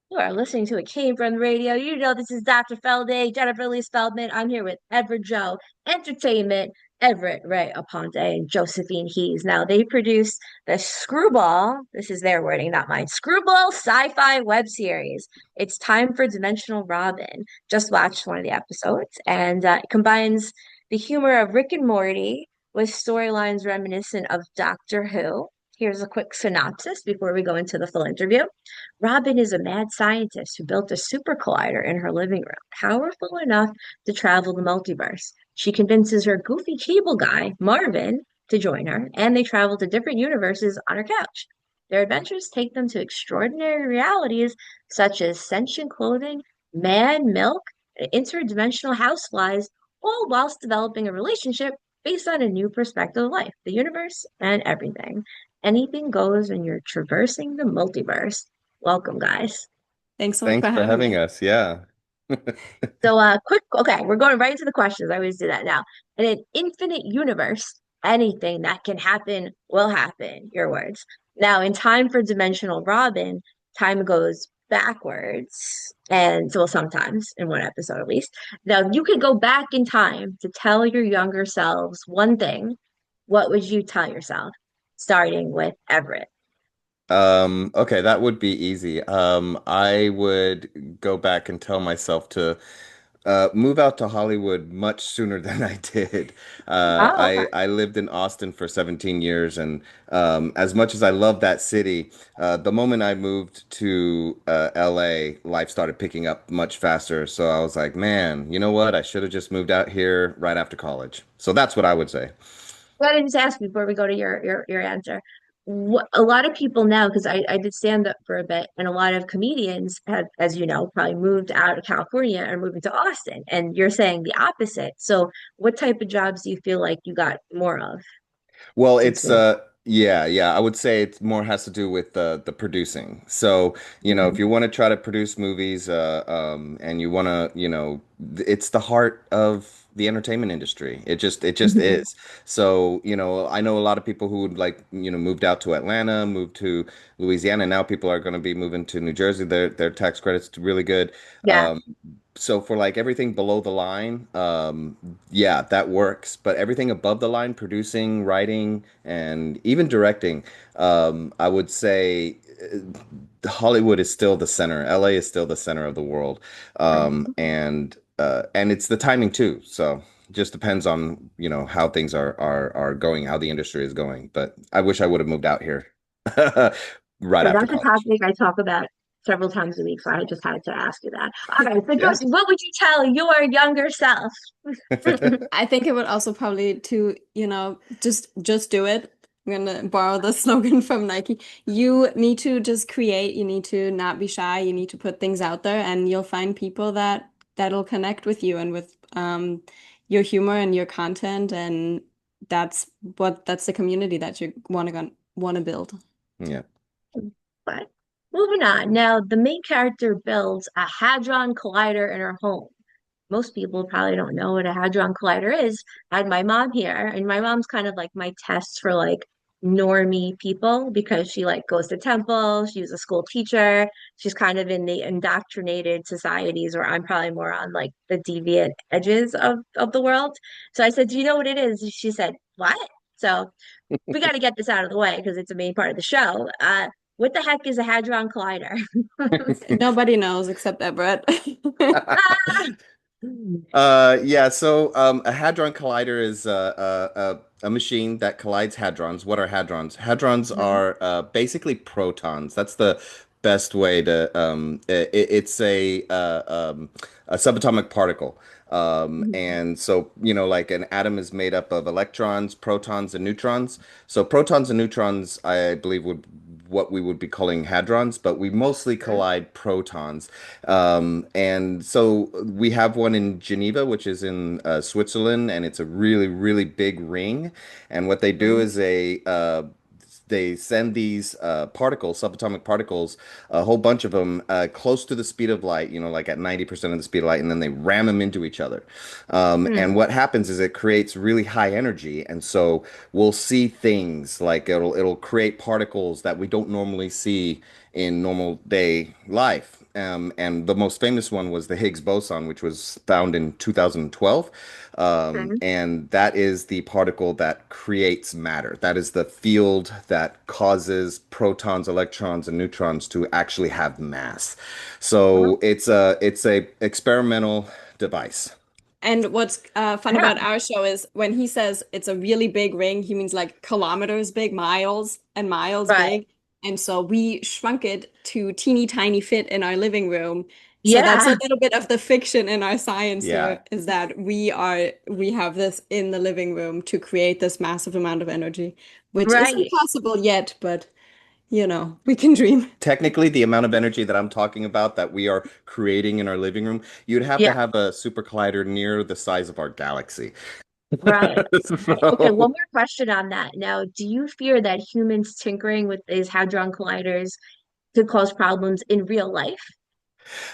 You are listening to a Came From Radio. You know this is Dr. Felday, Jennifer Lee Feldman. I'm here with Edward Joe, Entertainment, Everett Ray Aponte, and Josephine Hees. Now they produce the Screwball. This is their wording, not mine. Screwball sci-fi web series. It's time for Dimensional Robin. Just watched one of the episodes, and it combines the humor of Rick and Morty with storylines reminiscent of Doctor Who. Here's a quick synopsis before we go into the full interview. Robin is a mad scientist who built a super collider in her living room, powerful enough to travel the multiverse. She convinces her goofy cable guy, Marvin, to join her, and they travel to different universes on her couch. Their adventures take them to extraordinary realities such as sentient clothing, man milk, and interdimensional houseflies, all whilst developing a relationship based on a new perspective of life, the universe, and everything. Anything goes when you're traversing the multiverse. Welcome, guys. Thanks so much Thanks for for having having me. us. Yeah. So, okay, we're going right into the questions. I always do that now. In an infinite universe, anything that can happen will happen. Your words. Now, in Time for Dimensional Robin, time goes backwards, and so well, sometimes in one episode at least. Now, you could go back in time to tell your younger selves one thing. What would you tell yourself? Starting with Everett. Okay, that would be easy. I would go back and tell myself to move out to Hollywood much sooner than I did. Oh, I lived in Austin for 17 years, and as much as I love that city, the moment I moved to LA, life started picking up much faster. So I was like, man, you know what? I should have just moved out here right after college. So that's what I would say. Well, I just ask before we go to your answer. What, a lot of people now, because I did stand up for a bit, and a lot of comedians have, as you know, probably moved out of California and moving to Austin. And you're saying the opposite. So, what type of jobs do you feel like you got more of Well, since it's moving? yeah, I would say it's more has to do with the producing. So, if Mhm. you want to try to produce movies and you want to, it's the heart of the entertainment industry. It just Mhm. is. So, I know a lot of people who would like, moved out to Atlanta, moved to Louisiana. Now people are going to be moving to New Jersey. Their tax credits really good. Yeah. Um, so for like everything below the line, yeah, that works. But everything above the line, producing, writing, and even directing, I would say Hollywood is still the center. LA is still the center of the world. And it's the timing too. So just depends on, how things are going, how the industry is going. But I wish I would have moved out here right So after that's a college. topic I talk about several times a week. So I just had to ask you that. Okay, so Yeah. Josie, what would you tell your younger self? I think it would also probably to, just do it. I'm gonna borrow the slogan from Nike. You need to just create, you need to not be shy, you need to put things out there and you'll find people that'll connect with you and with your humor and your content and that's the community that you want to build. Yeah. But moving on. Now, the main character builds a Hadron Collider in her home. Most people probably don't know what a Hadron Collider is. I had my mom here, and my mom's kind of like my test for like normie people because she like goes to temple, she was a school teacher, she's kind of in the indoctrinated societies where I'm probably more on like the deviant edges of the world. So I said, "Do you know what it is?" She said, "What?" So we got to get this out of the way because it's a main part of the show. What the heck is a Hadron Collider? Nobody knows except Everett. Ah! Yeah, so a hadron collider is a machine that collides hadrons. What are hadrons? Hadrons Mhm. are basically protons. That's the best way to it's a subatomic particle. Mhm. And so, like an atom is made up of electrons, protons, and neutrons. So protons and neutrons, I believe, would what we would be calling hadrons, but we mostly collide protons. And so we have one in Geneva, which is in Switzerland, and it's a really, really big ring. And what they do Mhm. is they send these particles, subatomic particles, a whole bunch of them, close to the speed of light, like at 90% of the speed of light, and then they ram them into each other. And Mhm. what happens is it creates really high energy, and so we'll see things like it'll create particles that we don't normally see in normal day life. and the most famous one was the Higgs boson, which was found in 2012. Mhm. And that is the particle that creates matter. That is the field that causes protons, electrons, and neutrons to actually have mass. So it's a experimental device. And what's fun Yeah, about our show is when he says it's a really big ring, he means like kilometers big, miles and miles right. big. And so we shrunk it to teeny tiny fit in our living room. So that's a Yeah, little bit of the fiction in our science Yeah. there, is that we have this in the living room to create this massive amount of energy, which isn't right. possible yet, but we can dream. Technically, the amount of energy that I'm talking about that we are creating in our living room, you'd have to Yeah, have a super collider near the size of our galaxy. right. Okay, one So, more question on that. Now, do you fear that humans tinkering with these hadron colliders could cause problems in real life?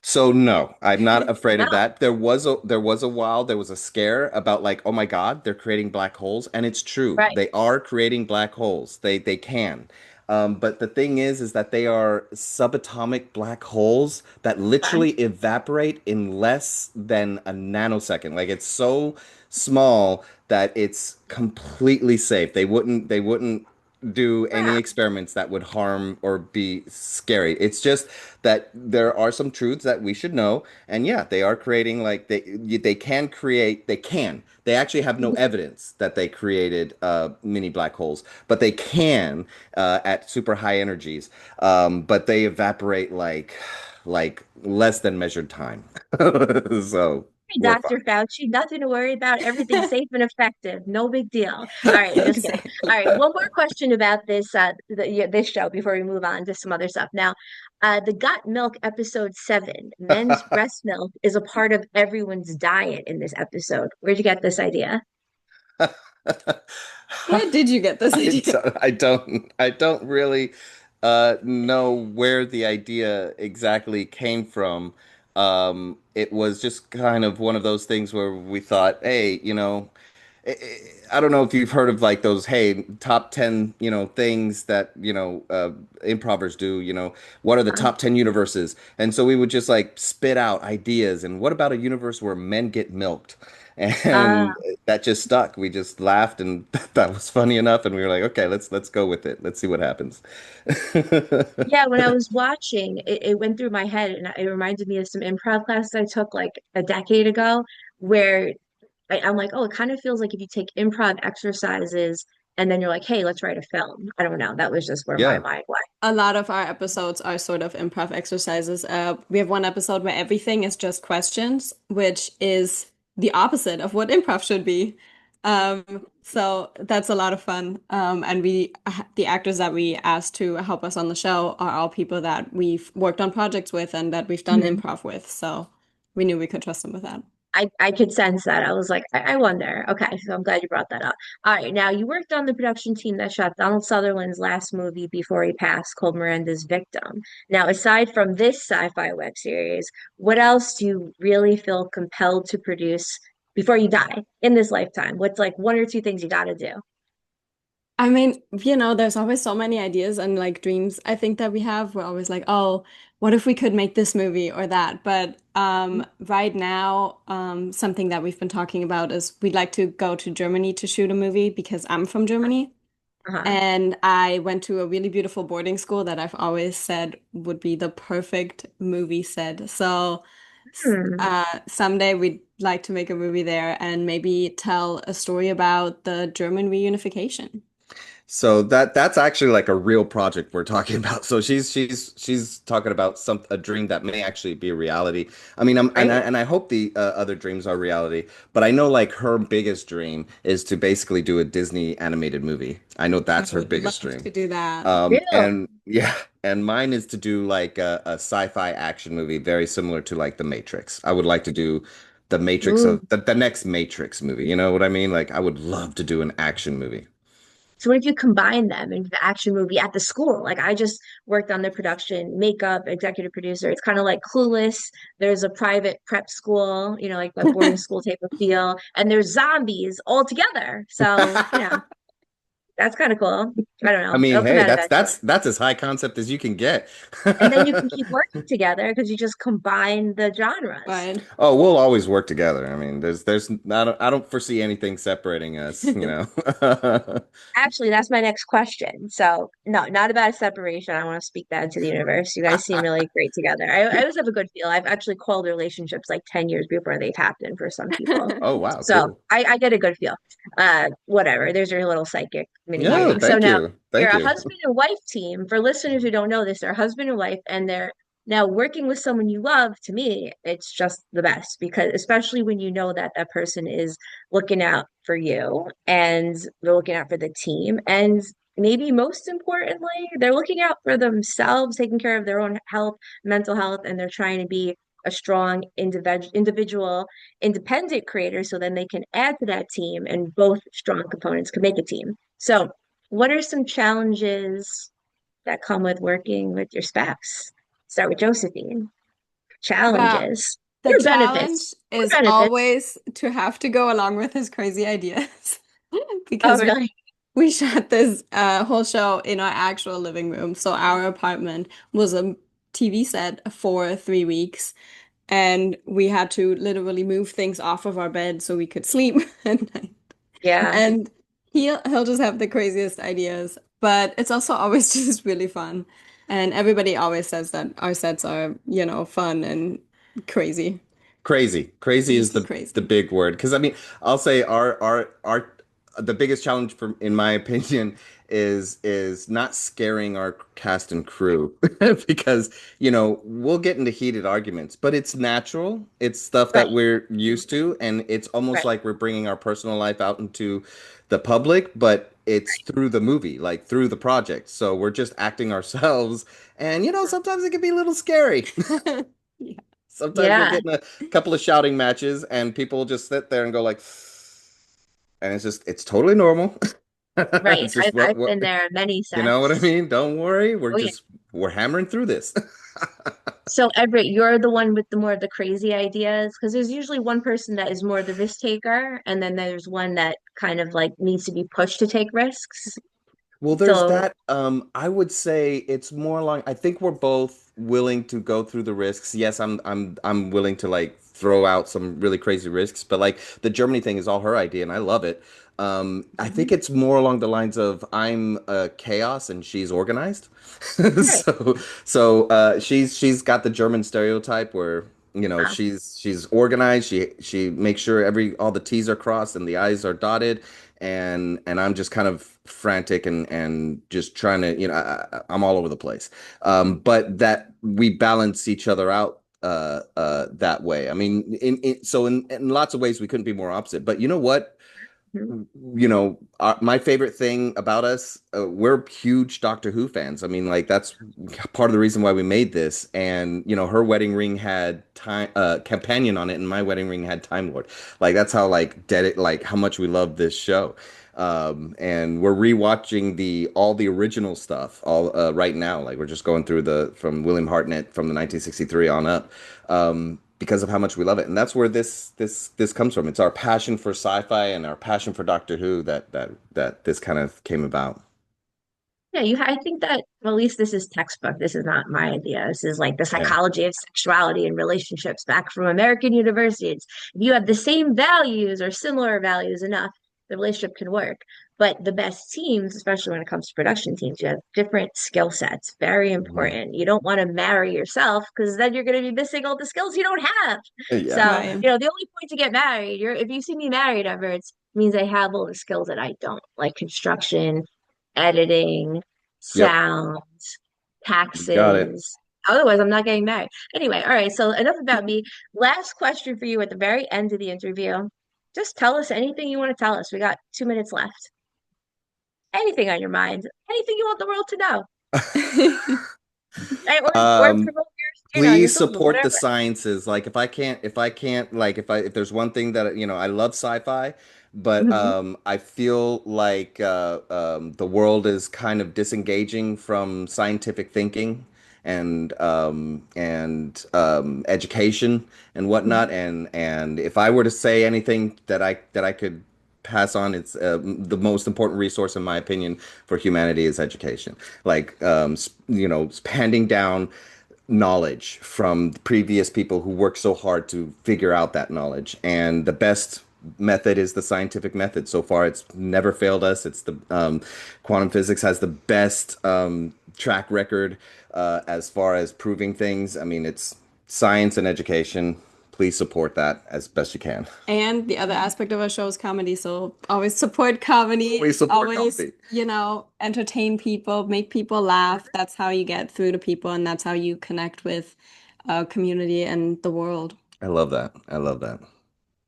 so no, I'm not afraid No, of that. There was a scare about like, oh my God, they're creating black holes, and it's true. right, They are creating black holes. They can. But the thing is that they are subatomic black holes that okay. literally evaporate in less than a nanosecond. Like it's so small that it's completely safe. They wouldn't do any Yeah, experiments that would harm or be scary. It's just that there are some truths that we should know. And yeah, they are creating like they can create they can. They actually have no evidence that they created mini black holes, but they can at super high energies. But they evaporate like less than measured time. So hey, we're fine. Dr. Fauci, nothing to worry about. Everything's safe and effective. No big deal. All right, just kidding. All Exactly. right, one more question about this show before we move on to some other stuff. Now, the Got Milk episode 7, men's breast milk is a part of everyone's diet in this episode. Where'd you get this idea? Where did you get this idea? I don't really know where the idea exactly came from. It was just kind of one of those things where we thought, hey, I don't know if you've heard of like those, hey, top 10, things that, improvers do, what are the Uh, top 10 universes? And so we would just like spit out ideas. And what about a universe where men get milked? uh, And that just stuck. We just laughed and that was funny enough. And we were like, okay, let's go with it. Let's see what happens. yeah, when I was watching, it went through my head and it reminded me of some improv classes I took like a decade ago where I'm like, oh, it kind of feels like if you take improv exercises and then you're like, hey, let's write a film. I don't know. That was just where my Yeah. mind went. A lot of our episodes are sort of improv exercises. We have one episode where everything is just questions, which is the opposite of what improv should be. So that's a lot of fun. And the actors that we asked to help us on the show are all people that we've worked on projects with and that we've done Mhm. improv with. So we knew we could trust them with that. I could sense that. I was like, I wonder. Okay, so I'm glad you brought that up. All right, now you worked on the production team that shot Donald Sutherland's last movie before he passed, called Miranda's Victim. Now, aside from this sci-fi web series, what else do you really feel compelled to produce before you die in this lifetime? What's like one or two things you got to do? I mean, there's always so many ideas and like dreams I think that we have. We're always like, oh, what if we could make this movie or that? But right now, something that we've been talking about is we'd like to go to Germany to shoot a movie because I'm from Germany. Uh-huh. And I went to a really beautiful boarding school that I've always said would be the perfect movie set. So Hmm. someday we'd like to make a movie there and maybe tell a story about the German reunification. So that's actually like a real project we're talking about. So she's talking about some a dream that may actually be a reality. I mean, Great. and I hope the other dreams are reality. But I know like her biggest dream is to basically do a Disney animated movie. I know I that's her would biggest love dream. to do that. Real. And yeah, and mine is to do like a sci-fi action movie very similar to like The Matrix. I would like to do the Matrix Ooh. of the next Matrix movie. You know what I mean? Like I would love to do an action movie. So what if you combine them into the action movie at the school? Like I just worked on the production, makeup, executive producer. It's kind of like Clueless. There's a private prep school, like a boarding school type of feel, and there's zombies all together. So, That's kind of cool. I don't I know. mean, It'll come hey, out that's eventually. that's as high concept as you can get. And then you can keep working together because you just combine the genres. But Oh, we'll always work together. I mean, there's I don't foresee anything separating us, you know. Actually, that's my next question. So, no, not about a separation. I want to speak that into the universe. You guys seem really great together. I always have a good feel. I've actually called relationships like 10 years before they've happened for some people. Oh, wow, So cool. I get a good feel. Whatever. There's your little psychic mini Yeah, reading. So thank now you. you're Thank a you. husband and wife team. For listeners who don't know this, they're husband and wife, and they're now working with someone you love. To me, it's just the best because especially when you know that that person is looking out for you and they're looking out for the team. And maybe most importantly, they're looking out for themselves, taking care of their own health, mental health, and they're trying to be a strong individual, independent creator so then they can add to that team and both strong components can make a team. So, what are some challenges that come with working with your spouse? Start with Josephine. well, Challenges the or challenge benefits? Or is benefits. always to have to go along with his crazy ideas Oh, because really? we shot this whole show in our actual living room. So our apartment was a TV set for 3 weeks, and we had to literally move things off of our bed so we could sleep at night. Yeah. And he'll just have the craziest ideas, but it's also always just really fun. And everybody always says that our sets are, fun and crazy. Crazy. Crazy is Just the crazy. big word. Because I mean, I'll say our the biggest challenge for in my opinion is not scaring our cast and crew because we'll get into heated arguments, but it's natural. It's stuff that Right. we're used to, and it's almost Right. like we're bringing our personal life out into the public, but it's through the movie, like through the project. So we're just acting ourselves, and sometimes it can be a little scary. Yeah. Sometimes we'll Yeah. get in a couple of shouting matches and people will just sit there and go like, and it's totally normal. Right. It's just I've what been there many you know what I sets. mean? Don't worry. Oh yeah. We're hammering through this. So Everett, you're the one with the more of the crazy ideas because there's usually one person that is more the risk taker, and then there's one that kind of like needs to be pushed to take risks. Well, there's So that. I would say it's more along. I think we're both willing to go through the risks. Yes, I'm willing to like throw out some really crazy risks, but like the Germany thing is all her idea, and I love it. I think Mhm. it's more along the lines of I'm chaos and she's organized. Right. So she's got the German stereotype where Uh, she's organized. She makes sure every all the T's are crossed and the I's are dotted, and I'm just kind of frantic and just trying to I'm all over the place. But that we balance each other out that way. I mean, in lots of ways we couldn't be more opposite. But you know what? mhm. My favorite thing about us, we're huge Doctor Who fans. I mean, like that's part of the reason why we made this. And her wedding ring had time companion on it, and my wedding ring had Time Lord. Like that's how like how much we love this show. And we're rewatching the all the original stuff all right now. Like we're just going through the from William Hartnett from the 1963 on up. Because of how much we love it. And that's where this comes from. It's our passion for sci-fi and our passion for Doctor Who that this kind of came about. Yeah, I think that well, at least this is textbook. This is not my idea. This is like the Yeah. psychology of sexuality and relationships back from American universities. If you have the same values or similar values enough, the relationship can work. But the best teams, especially when it comes to production teams, you have different skill sets. Very Mhm. important. You don't want to marry yourself because then you're going to be missing all the skills you don't have. Yeah. So, Right. the only point to get married, if you see me married ever, it means I have all the skills that I don't, like construction, editing, Yep. sound, You got it. taxes. Otherwise, I'm not getting married. Anyway, all right. So enough about me. Last question for you at the very end of the interview. Just tell us anything you want to tell us. We got 2 minutes left. Anything on your mind. Anything you want the world to know. Or Um, promote your Please social, support the whatever. sciences. Like if I can't like if there's one thing that I love sci-fi, but Mhm. I feel like the world is kind of disengaging from scientific thinking and education and whatnot. And if I were to say anything that I could pass on. It's the most important resource, in my opinion, for humanity is education. Like, handing down knowledge from previous people who worked so hard to figure out that knowledge. And the best method is the scientific method. So far, it's never failed us. It's the quantum physics has the best track record as far as proving things. I mean, it's science and education. Please support that as best you can. And the other aspect of our show is comedy, so always support comedy. We support Always, comedy. entertain people, make people laugh. That's how you get through to people, and that's how you connect with community and the world. I love that. I love that.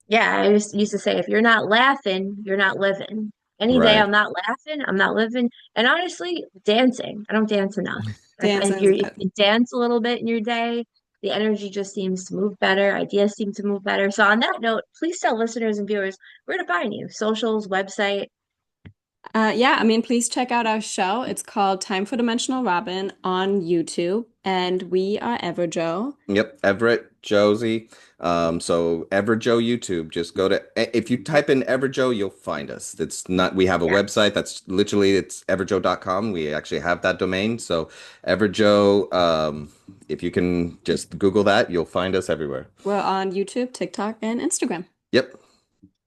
Yeah, I used to say, if you're not laughing, you're not living. Any day Right. I'm not laughing, I'm not living. And honestly, dancing. I don't dance enough. I Dancing think is if good. you dance a little bit in your day, the energy just seems to move better. Ideas seem to move better. So on that note, please tell listeners and viewers where to find you. Socials, website. Yeah, I mean, please check out our show. It's called Time for Dimensional Robin on YouTube, and we are Everjoe. Yep, Everett, Josie. So Everjoe YouTube, just go to if you type in Everjoe, you'll find us. It's not we have a Yeah. website that's literally it's everjoe.com. We actually have that domain. So Everjoe, if you can just Google that, you'll find us everywhere. We're on YouTube, TikTok, and Instagram. Yep.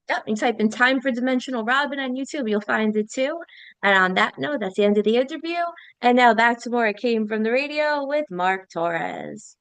Yep, you type in Time for Dimensional Robin on YouTube, you'll find it too. And on that note, that's the end of the interview. And now back to more It Came from the Radio with Mark Torres.